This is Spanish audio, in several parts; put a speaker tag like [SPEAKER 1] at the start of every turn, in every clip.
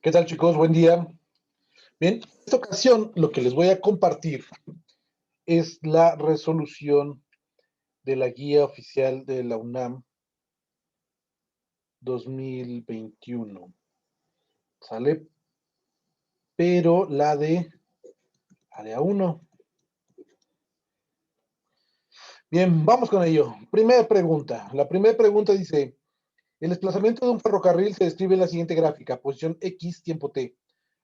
[SPEAKER 1] ¿Qué tal, chicos? Buen día. Bien, en esta ocasión lo que les voy a compartir es la resolución de la guía oficial de la UNAM 2021. ¿Sale? Pero la de área 1. Bien, vamos con ello. Primera pregunta. La primera pregunta dice, el desplazamiento de un ferrocarril se describe en la siguiente gráfica, posición X, tiempo T.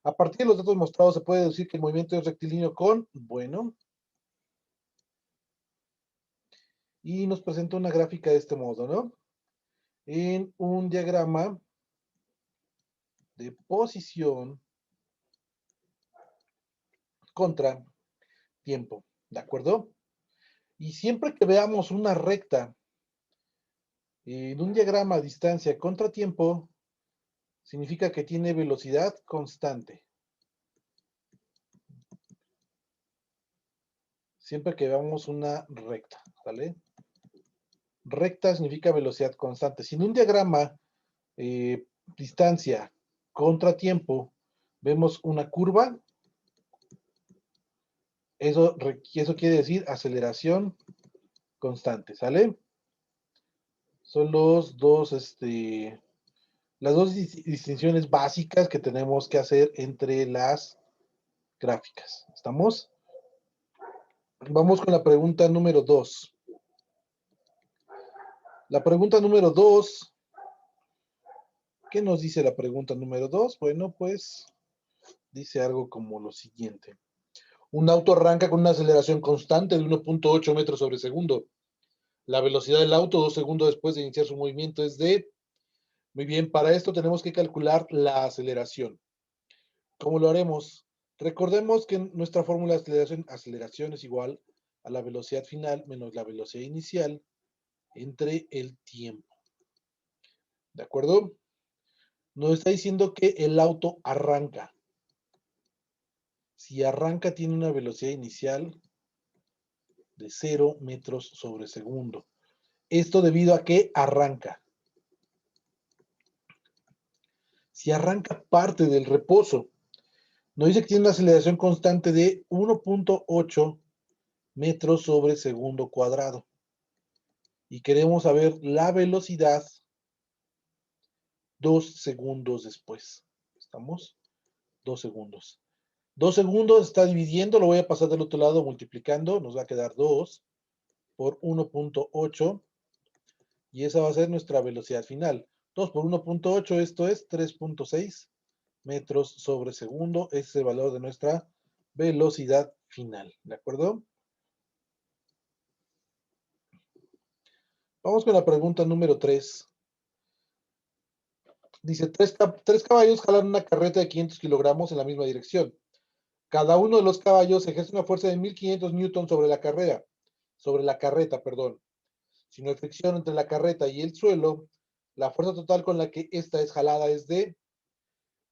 [SPEAKER 1] A partir de los datos mostrados se puede deducir que el movimiento es rectilíneo con, bueno, y nos presenta una gráfica de este modo, ¿no? En un diagrama de posición contra tiempo, ¿de acuerdo? Y siempre que veamos una recta en un diagrama a distancia contra tiempo, significa que tiene velocidad constante. Siempre que veamos una recta, ¿vale? Recta significa velocidad constante. Si en un diagrama distancia contra tiempo vemos una curva, eso quiere decir aceleración constante, ¿sale? Son las dos distinciones básicas que tenemos que hacer entre las gráficas. ¿Estamos? Vamos con la pregunta número 2. La pregunta número 2. ¿Qué nos dice la pregunta número 2? Bueno, pues dice algo como lo siguiente. Un auto arranca con una aceleración constante de 1.8 metros sobre segundo. La velocidad del auto 2 segundos después de iniciar su movimiento es de... Muy bien, para esto tenemos que calcular la aceleración. ¿Cómo lo haremos? Recordemos que nuestra fórmula de aceleración es igual a la velocidad final menos la velocidad inicial entre el tiempo. ¿De acuerdo? Nos está diciendo que el auto arranca. Si arranca tiene una velocidad inicial de 0 metros sobre segundo. Esto debido a que arranca. Si arranca parte del reposo, nos dice que tiene una aceleración constante de 1.8 metros sobre segundo cuadrado. Y queremos saber la velocidad 2 segundos después. ¿Estamos? 2 segundos. 2 segundos está dividiendo, lo voy a pasar del otro lado multiplicando, nos va a quedar 2 por 1.8 y esa va a ser nuestra velocidad final. 2 por 1.8, esto es 3.6 metros sobre segundo, ese es el valor de nuestra velocidad final, ¿de acuerdo? Vamos con la pregunta número 3. Dice, tres caballos jalan una carreta de 500 kilogramos en la misma dirección. Cada uno de los caballos ejerce una fuerza de 1500 newtons sobre la carreta, perdón. Si no hay fricción entre la carreta y el suelo, la fuerza total con la que esta es jalada es de,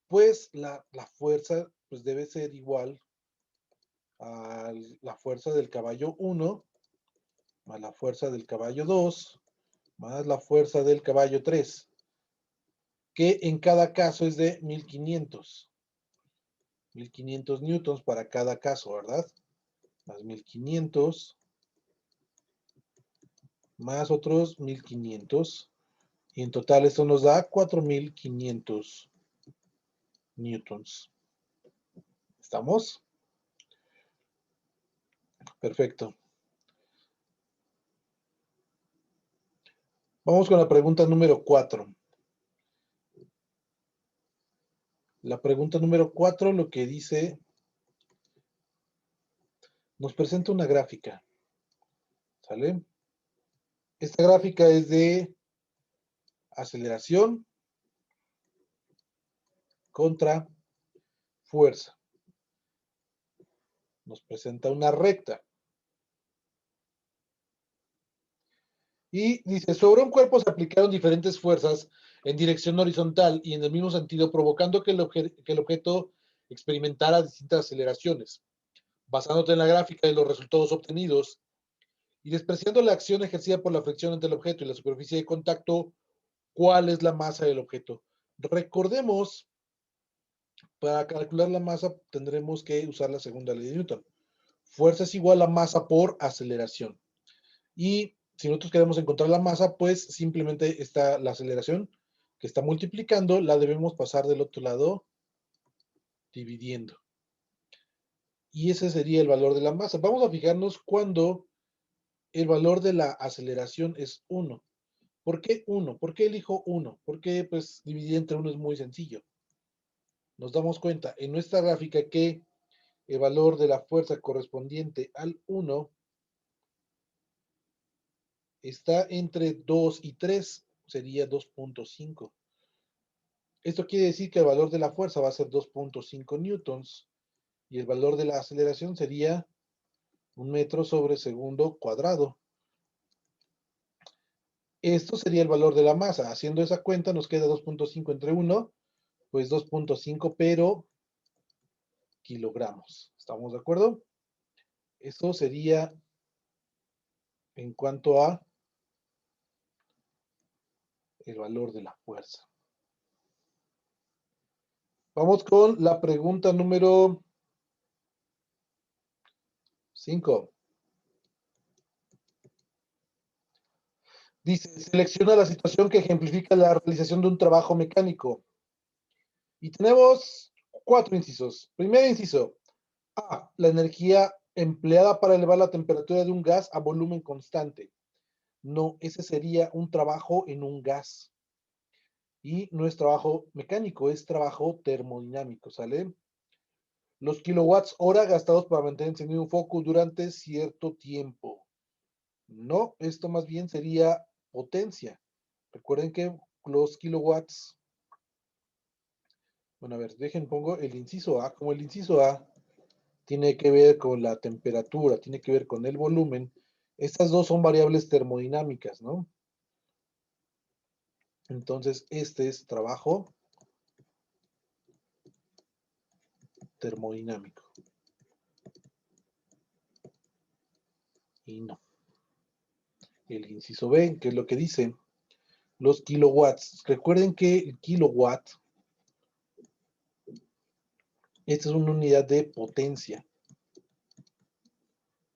[SPEAKER 1] pues la fuerza pues debe ser igual a la fuerza del caballo 1 más la fuerza del caballo 2 más la fuerza del caballo 3, que en cada caso es de 1500 newtons para cada caso, ¿verdad? Más 1500 más otros 1500 y en total esto nos da 4500 newtons. ¿Estamos? Perfecto. Vamos con la pregunta número 4. La pregunta número 4 lo que dice, nos presenta una gráfica, ¿sale? Esta gráfica es de aceleración contra fuerza. Nos presenta una recta. Y dice, sobre un cuerpo se aplicaron diferentes fuerzas en dirección horizontal y en el mismo sentido, provocando que el objeto experimentara distintas aceleraciones. Basándote en la gráfica de los resultados obtenidos y despreciando la acción ejercida por la fricción entre el objeto y la superficie de contacto, ¿cuál es la masa del objeto? Recordemos Para calcular la masa tendremos que usar la segunda ley de Newton. Fuerza es igual a masa por aceleración. Y si nosotros queremos encontrar la masa, pues simplemente está la aceleración que está multiplicando, la debemos pasar del otro lado dividiendo. Y ese sería el valor de la masa. Vamos a fijarnos cuando el valor de la aceleración es 1. ¿Por qué 1? ¿Por qué elijo 1? Porque pues dividir entre 1 es muy sencillo. Nos damos cuenta en nuestra gráfica que el valor de la fuerza correspondiente al 1 está entre 2 y 3, sería 2.5. Esto quiere decir que el valor de la fuerza va a ser 2.5 newtons y el valor de la aceleración sería 1 metro sobre segundo cuadrado. Esto sería el valor de la masa. Haciendo esa cuenta nos queda 2.5 entre 1, pues 2.5, pero kilogramos. ¿Estamos de acuerdo? Eso sería en cuanto a el valor de la fuerza. Vamos con la pregunta número 5. Dice, selecciona la situación que ejemplifica la realización de un trabajo mecánico. Y tenemos 4 incisos. Primer inciso, A, la energía empleada para elevar la temperatura de un gas a volumen constante. No, ese sería un trabajo en un gas. Y no es trabajo mecánico, es trabajo termodinámico, ¿sale? Los kilowatts hora gastados para mantener encendido un foco durante cierto tiempo. No, esto más bien sería potencia. Recuerden que los kilowatts, bueno, a ver, pongo el inciso A. Como el inciso A tiene que ver con la temperatura, tiene que ver con el volumen, estas dos son variables termodinámicas, ¿no? Entonces, este es trabajo termodinámico. Y no. El inciso B, que es lo que dice, los kilowatts. Recuerden que el kilowatt, esta es una unidad de potencia.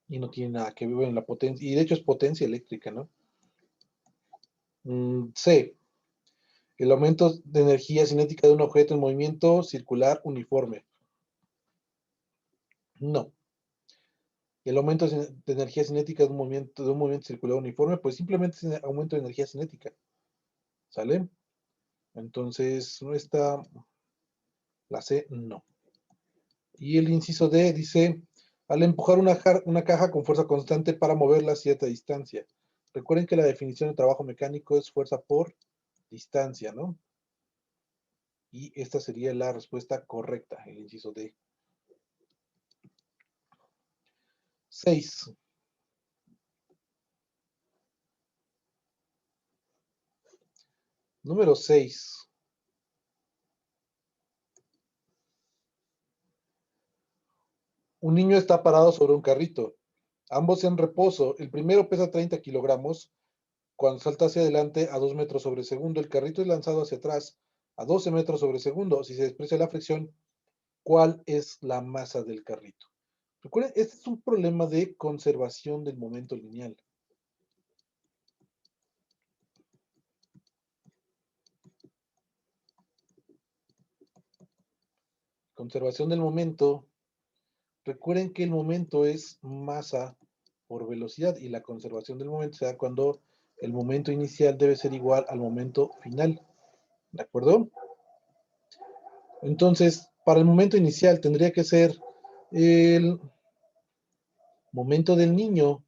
[SPEAKER 1] Y no tiene nada que ver en la potencia. Y de hecho es potencia eléctrica, ¿no? C. El aumento de energía cinética de un objeto en movimiento circular uniforme. No. El aumento de energía cinética de un movimiento circular uniforme, pues simplemente es aumento de energía cinética. ¿Sale? Entonces, no está la C, no. Y el inciso D dice, al empujar una caja con fuerza constante para moverla a cierta distancia. Recuerden que la definición de trabajo mecánico es fuerza por distancia, ¿no? Y esta sería la respuesta correcta, el inciso D. 6. Número 6. Un niño está parado sobre un carrito. Ambos en reposo. El primero pesa 30 kilogramos. Cuando salta hacia adelante a 2 metros sobre segundo, el carrito es lanzado hacia atrás a 12 metros sobre segundo. Si se desprecia la fricción, ¿cuál es la masa del carrito? Recuerden, este es un problema de conservación del momento lineal. Conservación del momento. Recuerden que el momento es masa por velocidad y la conservación del momento se da cuando el momento inicial debe ser igual al momento final. ¿De acuerdo? Entonces, para el momento inicial tendría que ser el momento del niño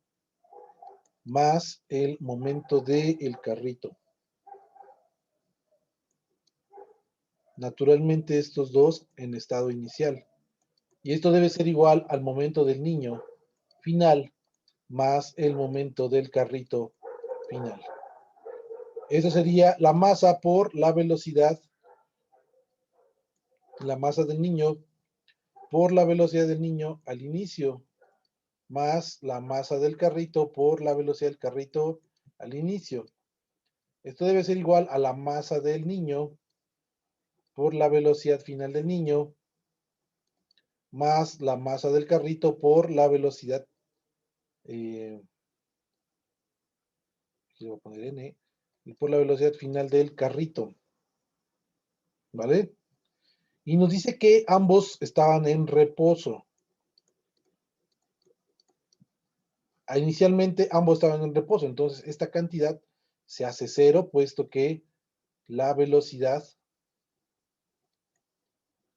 [SPEAKER 1] más el momento del carrito. Naturalmente estos dos en estado inicial. Y esto debe ser igual al momento del niño final más el momento del carrito final. Eso sería la masa por la velocidad, la masa del niño por la velocidad del niño al inicio, más la masa del carrito por la velocidad del carrito al inicio. Esto debe ser igual a la masa del niño por la velocidad final del niño más la masa del carrito por la velocidad. Aquí le voy a poner N. Y por la velocidad final del carrito. ¿Vale? Y nos dice que ambos estaban en reposo. Inicialmente ambos estaban en reposo, entonces esta cantidad se hace cero, puesto que la velocidad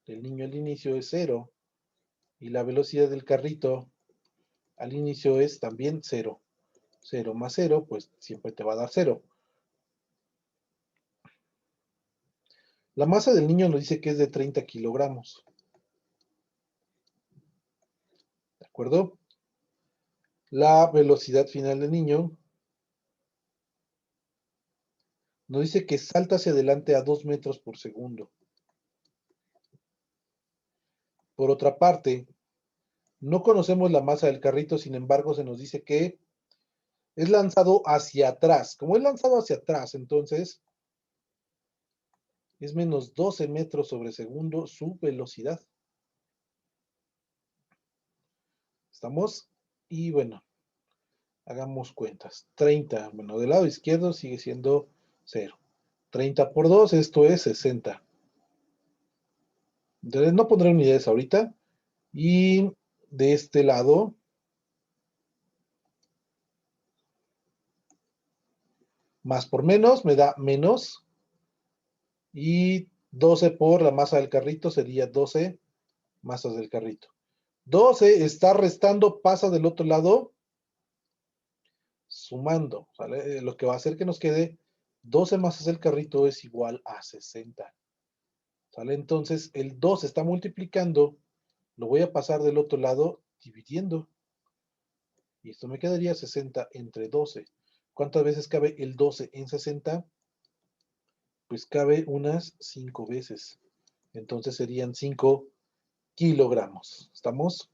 [SPEAKER 1] del niño al inicio es cero y la velocidad del carrito al inicio es también cero. Cero más cero, pues siempre te va a dar cero. La masa del niño nos dice que es de 30 kilogramos. ¿De acuerdo? La velocidad final del niño nos dice que salta hacia adelante a 2 metros por segundo. Por otra parte, no conocemos la masa del carrito, sin embargo, se nos dice que es lanzado hacia atrás. Como es lanzado hacia atrás, entonces es menos 12 metros sobre segundo su velocidad. ¿Estamos? Y bueno, hagamos cuentas. 30, bueno, del lado izquierdo sigue siendo 0. 30 por 2, esto es 60. Entonces no pondré unidades ahorita. Y de este lado, más por menos me da menos. Y 12 por la masa del carrito sería 12 masas del carrito. 12 está restando, pasa del otro lado, sumando, ¿vale? Lo que va a hacer que nos quede 12 masas del carrito es igual a 60. ¿Sale? Entonces el 2 está multiplicando, lo voy a pasar del otro lado dividiendo. Y esto me quedaría 60 entre 12. ¿Cuántas veces cabe el 12 en 60? Pues cabe unas 5 veces. Entonces serían 5 kilogramos. ¿Estamos?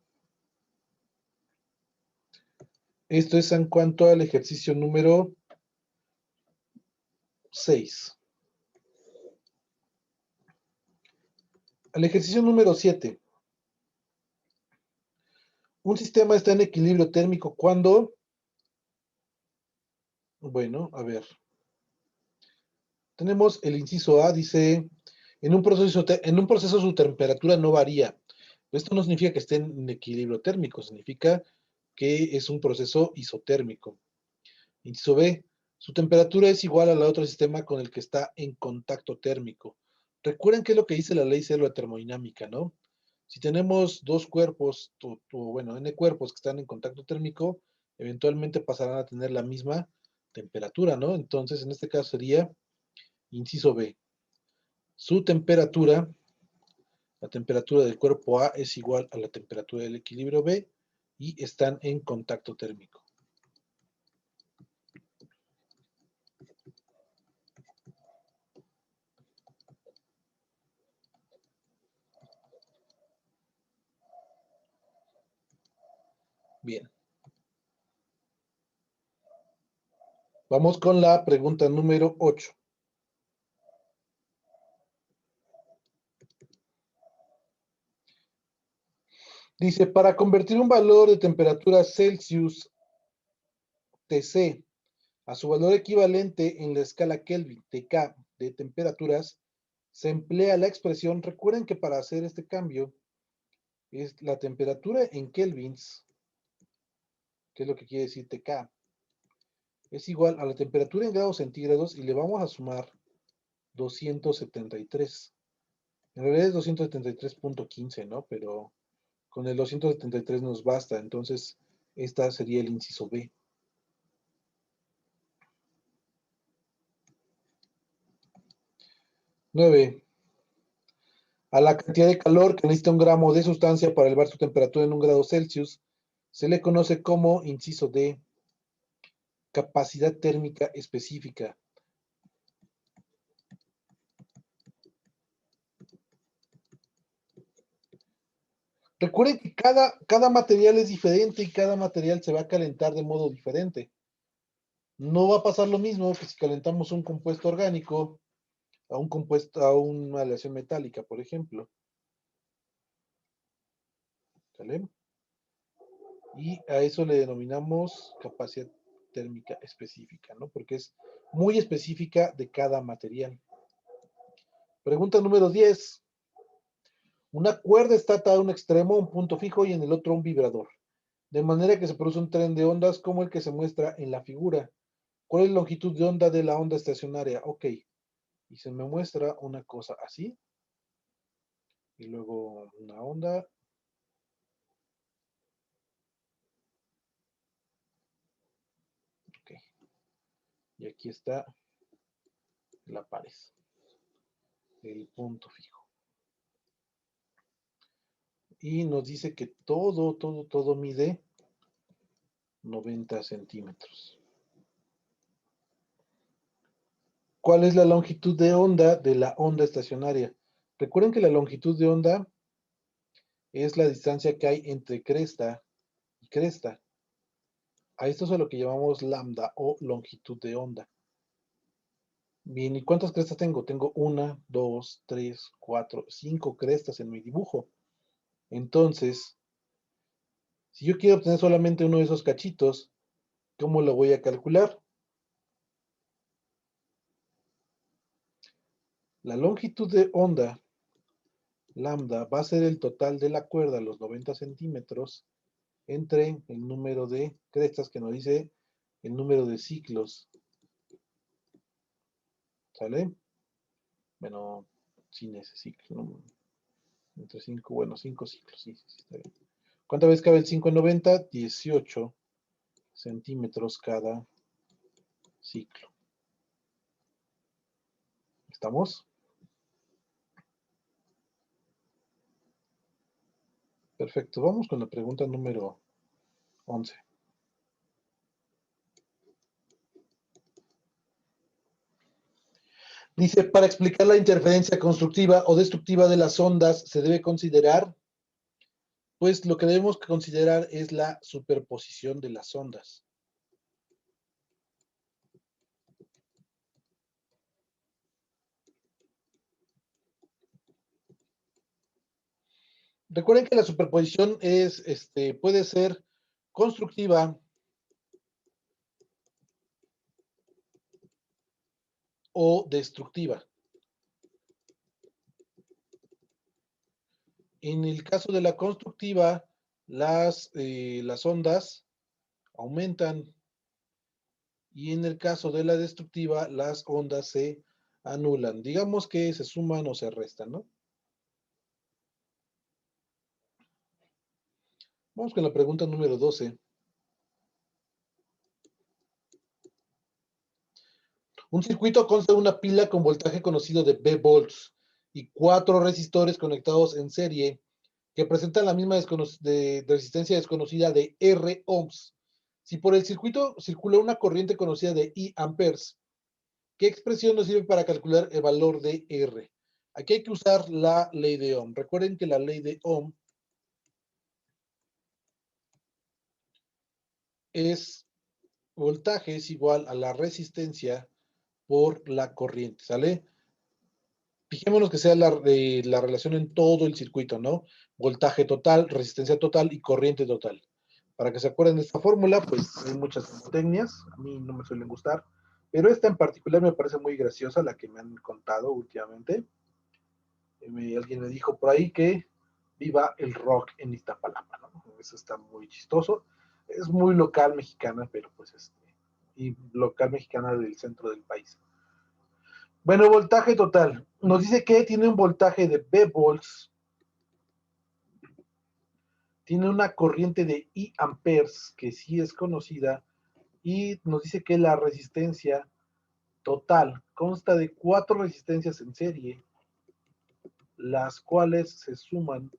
[SPEAKER 1] Esto es en cuanto al ejercicio número 6. Al ejercicio número 7. Un sistema está en equilibrio térmico cuando, bueno, a ver, tenemos el inciso A, dice, en un proceso su temperatura no varía. Esto no significa que esté en equilibrio térmico, significa que es un proceso isotérmico. Inciso B, su temperatura es igual a la de otro sistema con el que está en contacto térmico. Recuerden qué es lo que dice la ley cero de termodinámica, ¿no? Si tenemos dos cuerpos, bueno, n cuerpos que están en contacto térmico, eventualmente pasarán a tener la misma temperatura, ¿no? Entonces, en este caso sería inciso B. Su temperatura, la temperatura del cuerpo A es igual a la temperatura del equilibrio B y están en contacto térmico. Bien. Vamos con la pregunta número 8. Dice, para convertir un valor de temperatura Celsius Tc a su valor equivalente en la escala Kelvin Tk de temperaturas, se emplea la expresión, recuerden que para hacer este cambio es la temperatura en kelvins, que es lo que quiere decir Tk, es igual a la temperatura en grados centígrados y le vamos a sumar 273. En realidad es 273.15, ¿no? Pero con el 273 nos basta, entonces esta sería el inciso B. 9. A la cantidad de calor que necesita un gramo de sustancia para elevar su temperatura en 1 grado Celsius se le conoce como, inciso D, capacidad térmica específica. Recuerden que cada material es diferente y cada material se va a calentar de modo diferente. No va a pasar lo mismo que si calentamos un compuesto orgánico a una aleación metálica, por ejemplo. ¿Sale? Y a eso le denominamos capacidad térmica específica, ¿no? Porque es muy específica de cada material. Pregunta número 10. Una cuerda está atada a un extremo, un punto fijo, y en el otro un vibrador. De manera que se produce un tren de ondas como el que se muestra en la figura. ¿Cuál es la longitud de onda de la onda estacionaria? Ok. Y se me muestra una cosa así. Y luego una onda. Ok. Y aquí está la pared. El punto fijo. Y nos dice que todo mide 90 centímetros. ¿Cuál es la longitud de onda de la onda estacionaria? Recuerden que la longitud de onda es la distancia que hay entre cresta y cresta. A esto es a lo que llamamos lambda o longitud de onda. Bien, ¿y cuántas crestas tengo? Tengo 1, 2, 3, 4, 5 crestas en mi dibujo. Entonces, si yo quiero obtener solamente uno de esos cachitos, ¿cómo lo voy a calcular? La longitud de onda, lambda, va a ser el total de la cuerda, los 90 centímetros, entre el número de crestas que nos dice el número de ciclos. ¿Sale? Bueno, sin ese ciclo, ¿no? Entre 5, bueno, 5 ciclos, sí, está bien. ¿Cuántas veces cabe el 5 en 90? 18 centímetros cada ciclo. ¿Estamos? Perfecto, vamos con la pregunta número 11. Dice, para explicar la interferencia constructiva o destructiva de las ondas, se debe considerar, pues lo que debemos considerar es la superposición de las ondas. Recuerden que la superposición es, puede ser constructiva o destructiva. En el caso de la constructiva, las ondas aumentan y en el caso de la destructiva, las ondas se anulan. Digamos que se suman o se restan, ¿no? Vamos con la pregunta número 12. Un circuito consta de una pila con voltaje conocido de V volts y 4 resistores conectados en serie que presentan la misma resistencia desconocida de R ohms. Si por el circuito circula una corriente conocida de I amperes, ¿qué expresión nos sirve para calcular el valor de R? Aquí hay que usar la ley de Ohm. Recuerden que la ley de Ohm es voltaje es igual a la resistencia por la corriente, ¿sale? Fijémonos que sea la relación en todo el circuito, ¿no? Voltaje total, resistencia total y corriente total. Para que se acuerden de esta fórmula, pues hay muchas técnicas, a mí no me suelen gustar, pero esta en particular me parece muy graciosa, la que me han contado últimamente. Alguien me dijo por ahí que viva el rock en Iztapalapa, ¿no? Eso está muy chistoso. Es muy local mexicana, pero pues y local mexicana del centro del país. Bueno, voltaje total. Nos dice que tiene un voltaje de V volts, tiene una corriente de I amperes, que sí es conocida, y nos dice que la resistencia total consta de 4 resistencias en serie, las cuales se suman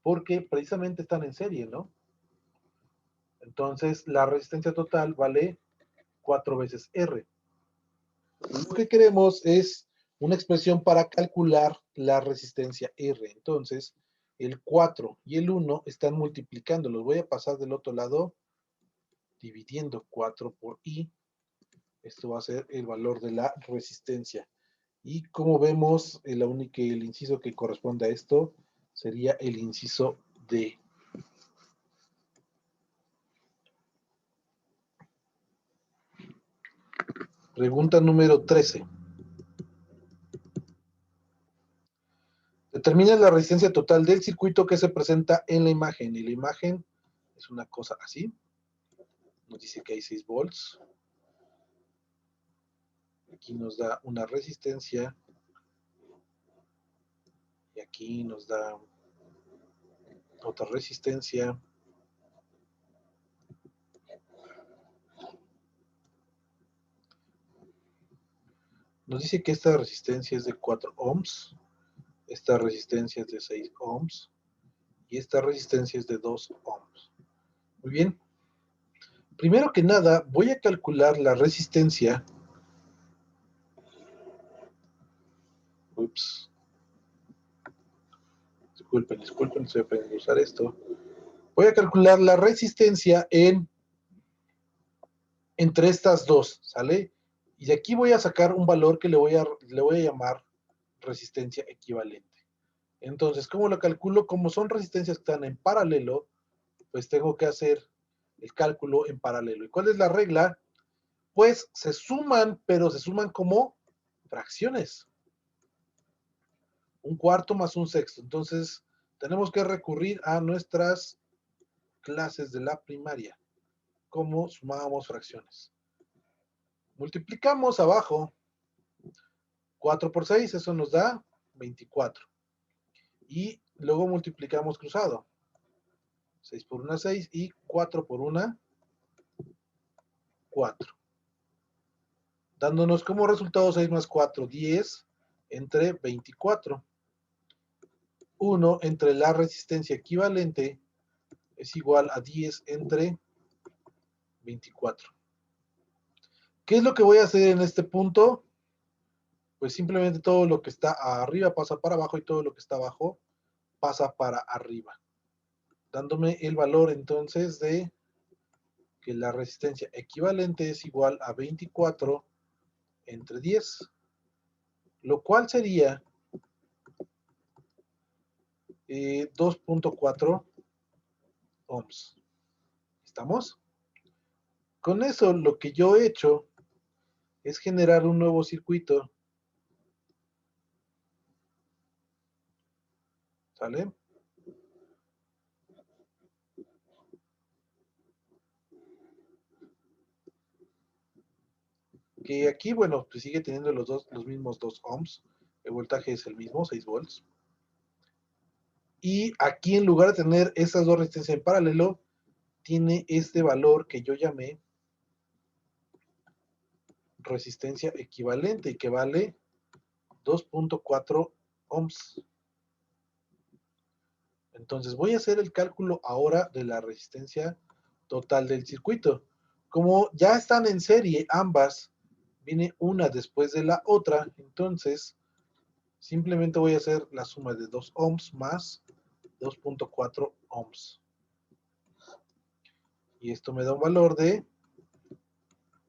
[SPEAKER 1] porque precisamente están en serie, ¿no? Entonces, la resistencia total vale 4 veces R. Lo que queremos es una expresión para calcular la resistencia R. Entonces, el 4 y el 1 están multiplicando. Los voy a pasar del otro lado dividiendo 4 por I. Esto va a ser el valor de la resistencia. Y como vemos, el inciso que corresponde a esto sería el inciso D. Pregunta número 13. Determina la resistencia total del circuito que se presenta en la imagen. Y la imagen es una cosa así. Nos dice que hay 6 volts. Aquí nos da una resistencia. Y aquí nos da otra resistencia. Nos dice que esta resistencia es de 4 ohms. Esta resistencia es de 6 ohms. Y esta resistencia es de 2 ohms. Muy bien. Primero que nada, voy a calcular la resistencia. Ups. Disculpen, estoy aprendiendo a usar esto. Voy a calcular la resistencia entre estas dos, ¿sale? Y de aquí voy a sacar un valor que le voy a llamar resistencia equivalente. Entonces, ¿cómo lo calculo? Como son resistencias que están en paralelo, pues tengo que hacer el cálculo en paralelo. ¿Y cuál es la regla? Pues se suman, pero se suman como fracciones. Un cuarto más un sexto. Entonces, tenemos que recurrir a nuestras clases de la primaria. ¿Cómo sumábamos fracciones? Multiplicamos abajo 4 por 6, eso nos da 24. Y luego multiplicamos cruzado. 6 por 1, 6 y 4 por 1, 4. Dándonos como resultado 6 más 4, 10 entre 24. 1 entre la resistencia equivalente es igual a 10 entre 24. ¿Qué es lo que voy a hacer en este punto? Pues simplemente todo lo que está arriba pasa para abajo y todo lo que está abajo pasa para arriba, dándome el valor entonces de que la resistencia equivalente es igual a 24 entre 10, lo cual sería 2.4 ohms. ¿Estamos? Con eso lo que yo he hecho es generar un nuevo circuito. ¿Sale? Que aquí, bueno, pues sigue teniendo los mismos 2 ohms. El voltaje es el mismo, 6 volts. Y aquí en lugar de tener esas dos resistencias en paralelo, tiene este valor que yo llamé resistencia equivalente y que vale 2.4 ohms. Entonces voy a hacer el cálculo ahora de la resistencia total del circuito. Como ya están en serie ambas, viene una después de la otra, entonces simplemente voy a hacer la suma de 2 ohms más 2.4 ohms. Y esto me da un valor de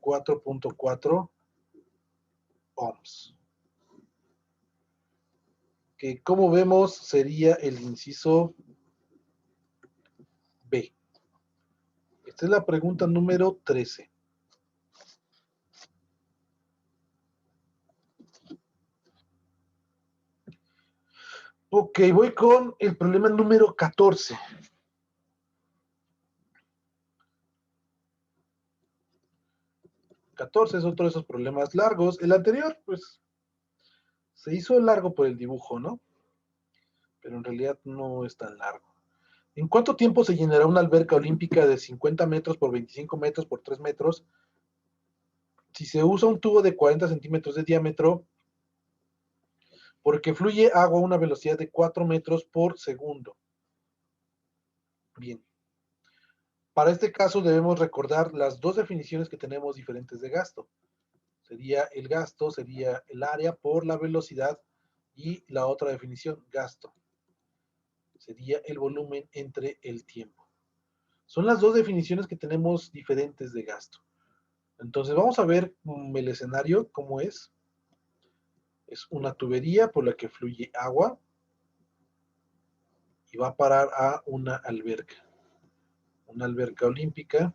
[SPEAKER 1] 4.4 ohms. Que como vemos sería el inciso B. Esta es la pregunta número 13. Ok, voy con el problema número 14. 14 es otro de esos problemas largos. El anterior, pues, se hizo largo por el dibujo, ¿no? Pero en realidad no es tan largo. ¿En cuánto tiempo se llenará una alberca olímpica de 50 metros por 25 metros por 3 metros? Si se usa un tubo de 40 centímetros de diámetro, porque fluye agua a una velocidad de 4 metros por segundo. Bien. Para este caso debemos recordar las dos definiciones que tenemos diferentes de gasto. Sería el gasto, sería el área por la velocidad, y la otra definición, gasto, sería el volumen entre el tiempo. Son las dos definiciones que tenemos diferentes de gasto. Entonces vamos a ver el escenario, cómo es. Es una tubería por la que fluye agua y va a parar a una alberca olímpica.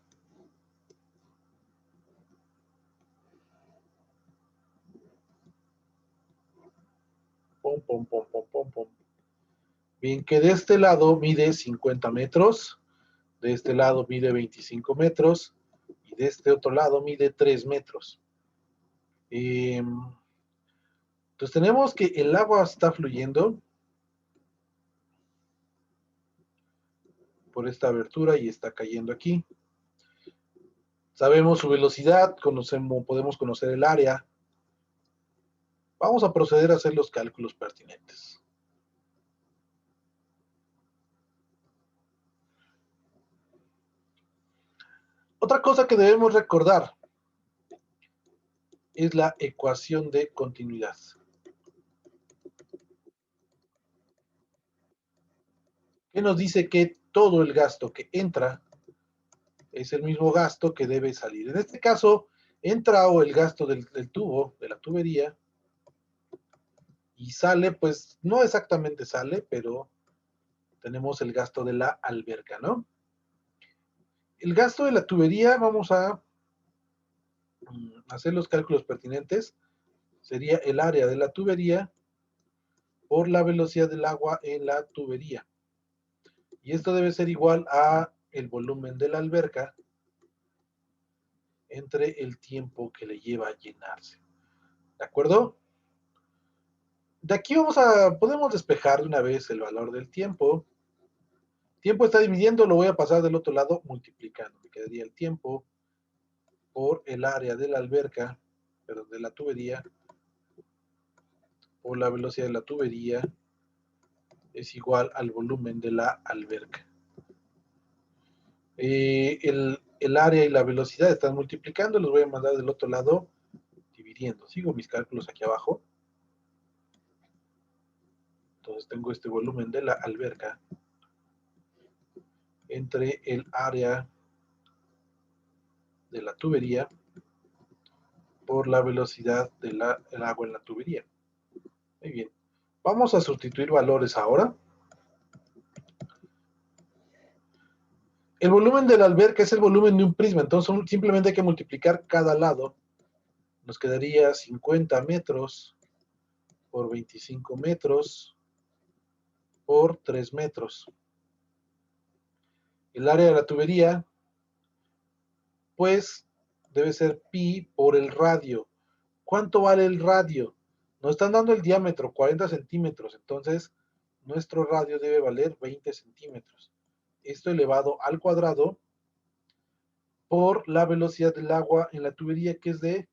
[SPEAKER 1] Pom, pom, pom, pom, pom, pom. Bien, que de este lado mide 50 metros, de este lado mide 25 metros y de este otro lado mide 3 metros. Entonces tenemos que el agua está fluyendo por esta abertura y está cayendo aquí. Sabemos su velocidad, podemos conocer el área. Vamos a proceder a hacer los cálculos pertinentes. Otra cosa que debemos recordar es la ecuación de continuidad. Que nos dice que todo el gasto que entra es el mismo gasto que debe salir. En este caso, entra o el gasto del tubo, de la tubería, y sale, pues no exactamente sale, pero tenemos el gasto de la alberca, ¿no? El gasto de la tubería, vamos a hacer los cálculos pertinentes, sería el área de la tubería por la velocidad del agua en la tubería. Y esto debe ser igual a el volumen de la alberca entre el tiempo que le lleva a llenarse. ¿De acuerdo? De aquí podemos despejar de una vez el valor del tiempo. Tiempo está dividiendo, lo voy a pasar del otro lado multiplicando. Me quedaría el tiempo por el área de la alberca, perdón, de la tubería, por la velocidad de la tubería, es igual al volumen de la alberca. El área y la velocidad están multiplicando, los voy a mandar del otro lado dividiendo. Sigo mis cálculos aquí abajo. Entonces tengo este volumen de la alberca entre el área de la tubería por la velocidad del agua en la tubería. Muy bien. Vamos a sustituir valores ahora. El volumen de la alberca es el volumen de un prisma, entonces simplemente hay que multiplicar cada lado. Nos quedaría 50 metros por 25 metros por 3 metros. El área de la tubería, pues, debe ser pi por el radio. ¿Cuánto vale el radio? Nos están dando el diámetro, 40 centímetros, entonces nuestro radio debe valer 20 centímetros. Esto elevado al cuadrado por la velocidad del agua en la tubería, que es de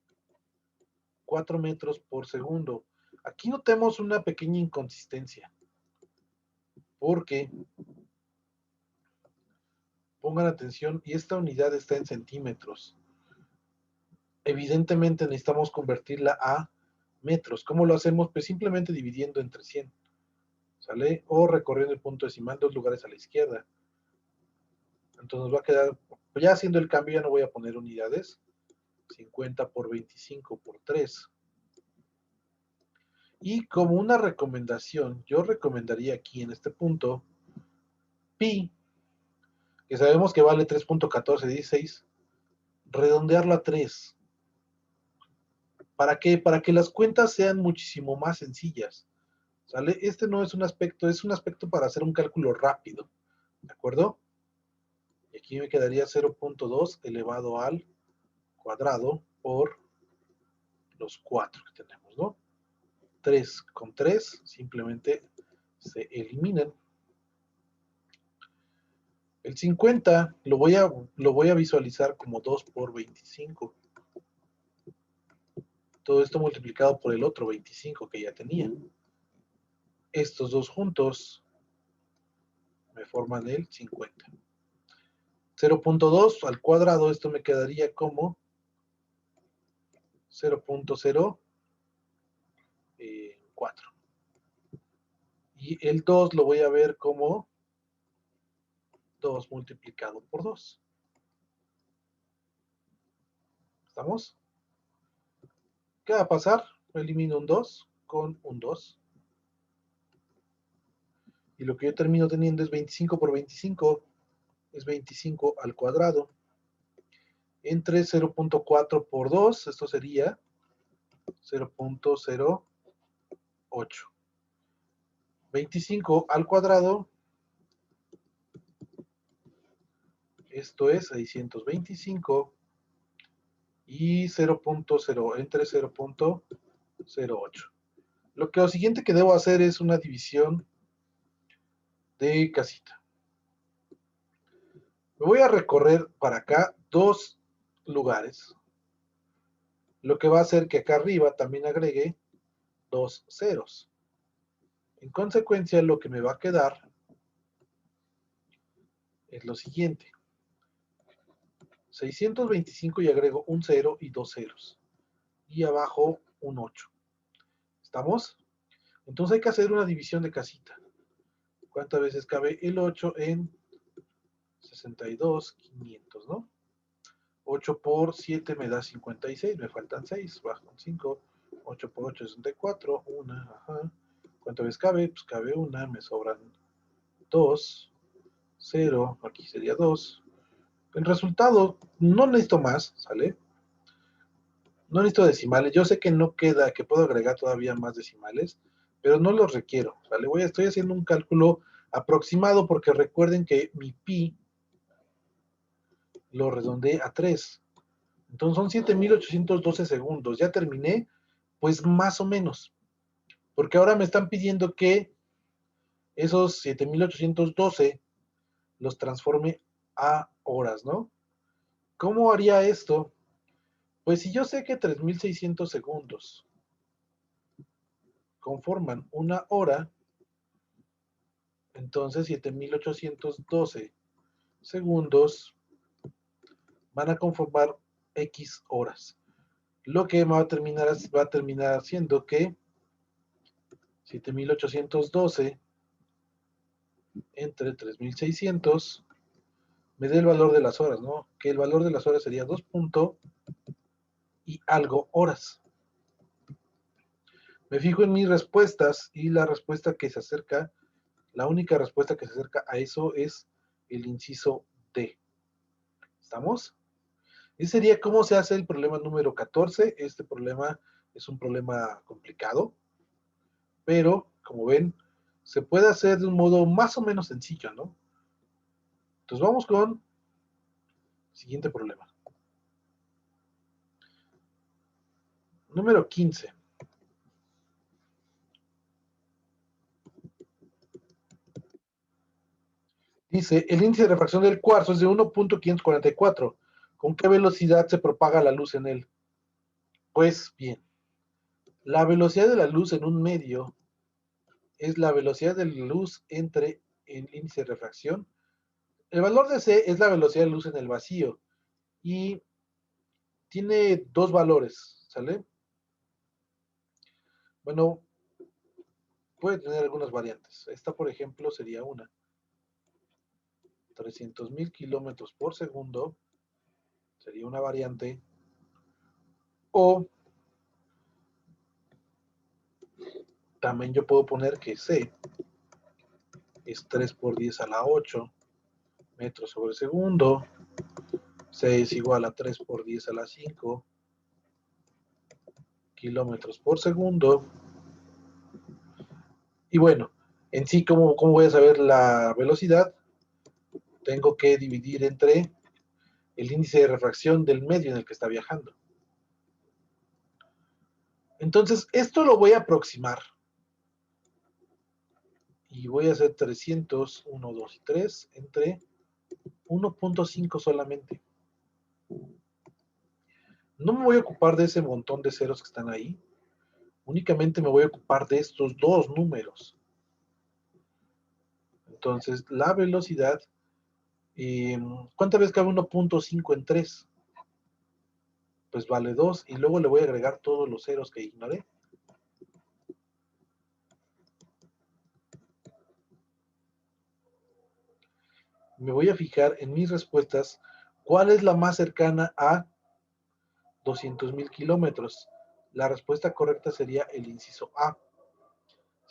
[SPEAKER 1] 4 metros por segundo. Aquí notemos una pequeña inconsistencia, porque, pongan atención, y esta unidad está en centímetros. Evidentemente necesitamos convertirla a metros. ¿Cómo lo hacemos? Pues simplemente dividiendo entre 100, ¿sale? O recorriendo el punto decimal 2 lugares a la izquierda. Entonces nos va a quedar, ya haciendo el cambio ya no voy a poner unidades, 50 por 25 por 3. Y como una recomendación, yo recomendaría aquí en este punto, pi, que sabemos que vale 3.1416, redondearlo a 3. ¿Para qué? Para que las cuentas sean muchísimo más sencillas, ¿sale? Este no es un aspecto, es un aspecto para hacer un cálculo rápido, ¿de acuerdo? Y aquí me quedaría 0.2 elevado al cuadrado por los 4 que tenemos, ¿no? 3 con 3 simplemente se eliminan. El 50 lo voy a visualizar como 2 por 25. Todo esto multiplicado por el otro 25 que ya tenía. Estos dos juntos me forman el 50. 0.2 al cuadrado, esto me quedaría como 0.04. Y el 2 lo voy a ver como 2 multiplicado por 2. ¿Estamos? ¿Qué va a pasar? Elimino un 2. con un 2. Y lo que yo termino teniendo es 25 por 25, es 25 al cuadrado, entre 0.4 por 2, esto sería 0.08. 25 al cuadrado, esto es 625, y 0.0 entre 0.08. Lo siguiente que debo hacer es una división de casita. Me voy a recorrer para acá dos lugares, lo que va a hacer que acá arriba también agregue dos ceros. En consecuencia, lo que me va a quedar es lo siguiente: 625 y agrego un 0 y dos ceros, y abajo un 8. ¿Estamos? Entonces hay que hacer una división de casita. ¿Cuántas veces cabe el 8 en 62, 500, ¿no? 8 por 7 me da 56, me faltan 6, bajo 5, 8 por 8 es 64, 1, ajá. ¿Cuántas veces cabe? Pues cabe una, me sobran 2, 0, aquí sería 2. El resultado, no necesito más, ¿sale? No necesito decimales, yo sé que no queda, que puedo agregar todavía más decimales, pero no los requiero, ¿vale? Estoy haciendo un cálculo aproximado porque recuerden que mi pi lo redondeé a 3. Entonces son 7.812 segundos. Ya terminé, pues más o menos. Porque ahora me están pidiendo que esos 7.812 los transforme a horas, ¿no? ¿Cómo haría esto? Pues si yo sé que 3.600 segundos conforman una hora, entonces 7.812 segundos van a conformar X horas. Lo que va a terminar haciendo que 7.812 entre 3.600 me dé el valor de las horas, ¿no? Que el valor de las horas sería 2 y algo horas. Me fijo en mis respuestas y la respuesta que se acerca, la única respuesta que se acerca a eso es el inciso D. ¿Estamos? Ese sería cómo se hace el problema número 14. Este problema es un problema complicado, pero como ven, se puede hacer de un modo más o menos sencillo, ¿no? Entonces vamos con el siguiente problema. Número 15. Dice, el índice de refracción del cuarzo es de 1.544. ¿Con qué velocidad se propaga la luz en él? Pues bien, la velocidad de la luz en un medio es la velocidad de la luz entre el índice de refracción. El valor de C es la velocidad de luz en el vacío y tiene dos valores, ¿sale? Bueno, puede tener algunas variantes. Esta, por ejemplo, sería una. 300.000 kilómetros por segundo sería una variante. O también yo puedo poner que C es 3 por 10 a la 8 metros sobre segundo. C es igual a 3 por 10 a la 5 kilómetros por segundo. Y bueno, en sí, ¿cómo voy a saber la velocidad? Tengo que dividir entre el índice de refracción del medio en el que está viajando. Entonces, esto lo voy a aproximar. Y voy a hacer 300, 1, 2 y 3 entre 1.5 solamente. No me voy a ocupar de ese montón de ceros que están ahí. Únicamente me voy a ocupar de estos dos números. Entonces, la velocidad, ¿cuántas veces cabe 1.5 en 3? Pues vale 2, y luego le voy a agregar todos los ceros que ignoré. Me voy a fijar en mis respuestas cuál es la más cercana a 200.000 kilómetros. La respuesta correcta sería el inciso A,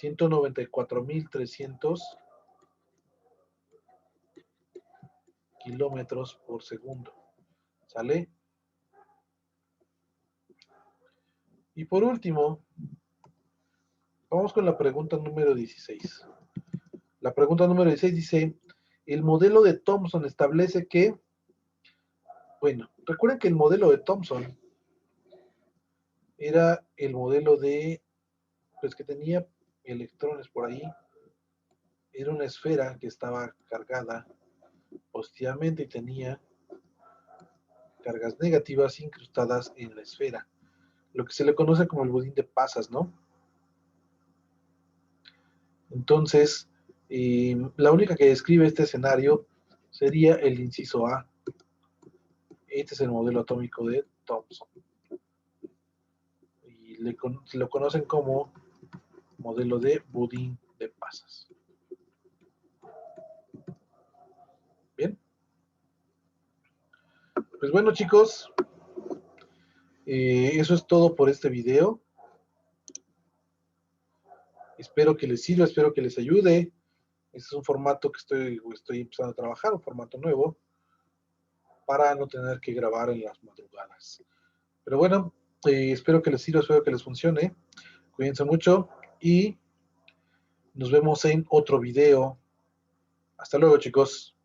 [SPEAKER 1] 194.300 kilómetros por segundo. ¿Sale? Y por último, vamos con la pregunta número 16. La pregunta número 16 dice, el modelo de Thomson establece que, bueno, recuerden que el modelo de Thomson era el modelo de, pues que tenía electrones por ahí, era una esfera que estaba cargada positivamente y tenía cargas negativas incrustadas en la esfera, lo que se le conoce como el budín de pasas, ¿no? Entonces, la única que describe este escenario sería el inciso A. Este es el modelo atómico de Thomson. Y se lo conocen como modelo de budín de pasas. Bien. Pues bueno, chicos, eso es todo por este video. Espero que les sirva, espero que les ayude. Este es un formato que estoy empezando a trabajar, un formato nuevo, para no tener que grabar en las madrugadas. Pero bueno, espero que les sirva, espero que les funcione. Cuídense mucho y nos vemos en otro video. Hasta luego, chicos.